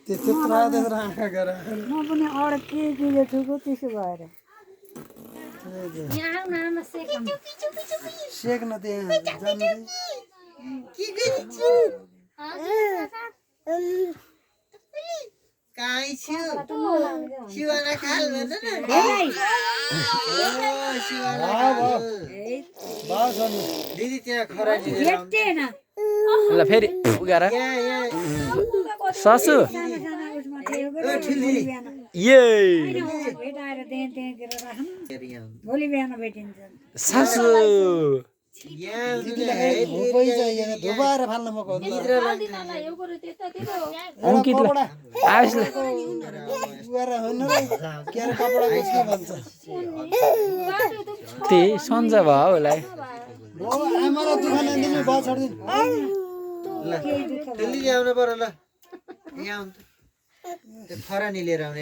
त्यत्रो आँखा गरेर म पनि अड्के ठुको त्यसो भएर यहाँ आउन आमा सेकम सेक्न त्यहाँ जान्दै के गरिछु काई छु शिवाला खाल भन न शिवाला बास गर्नु दिदी त्यहाँ खरानी लिएर आउनु। भेटेन ल फेरि पुगेर यहाँ सासु ओ ठुली ये भेटाएर त्यहाँ गरेर राख्नु यहाँ भोलि बिहान भेटिन्छ सासु यहाँ धुपै चाहिएन धुपाएर फाल्न मको दिनलाई यो गरे त्यतातिर अङ्कितलाई आयुषले गुएर होइन र के अरे कपडा के भन्छ त्यही सन्चो भयो उसलाई हो आमालाई दुःख नदिनु भयो छोडिदिनु ल ठुली ल्याउनु पर्यो ल यहाँ आउनु त्यो खरानी लिएर आउने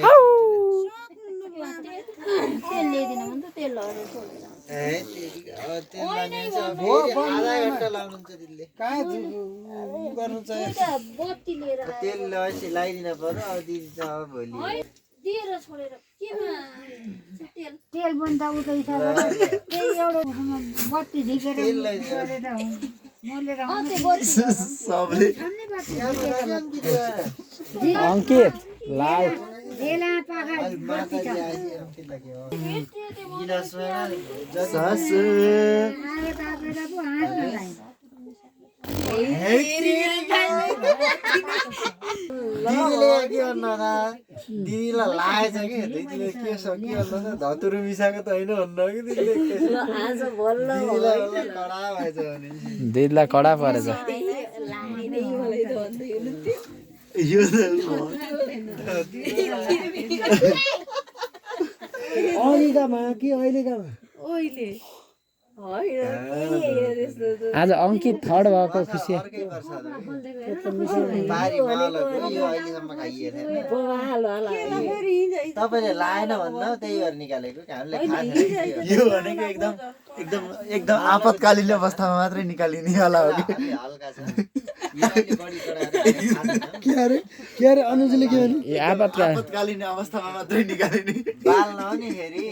तेल ल्याइदिन भने त तेलहरू छोडेर ए तेल लाने चाहिँ फेरि आधा घन्टा लाउनुहुन्छ दिदीले कहाँ गर्नु चाहिँ बत्ती लिएर तेल लगाइदिन पर्यो अब दिदी त अब भोलि दिएर छोडेर केमा तेल तेल पनि त उतै छ त्यही एउटा बत्ती झिकेर तेल गरेर मोलेर त्यो बत्ती सबले छान्ने बत्ती अङ्कित लाल बेला पाखा बत्ती छ सासु आयो तापेर पो हाँस्नलाई दिदीले के भन्नु होला दिदीलाई लागेछ कि दिदीले के सक्यो भन्नु धतुरो मिसाएको त होइन भन्नु कि दिदीले दिदीलाई कडा भएछ भने दिदीलाई कडा परेछ यो अहिलेकामा कि अहिलेकामा आज अङ्कित थर्ड भएको खुसी अर्कै वर्ष बारी मालहरूको यो अहिलेसम्म खाइएन तपाईँले लाएन भन्दा त्यही भएर निकालेको हामीले खाएको यो भनेको एकदम एकदम एकदम आपतकालीन अवस्थामा मात्रै निकालिनेवाला हो कि हल्का छ यो अहिले बढी चढाएर के अरे अनुजले के भने आपतकाल आपतकालीन अवस्थामा मात्रै निकालिने बाल नहुने फेरि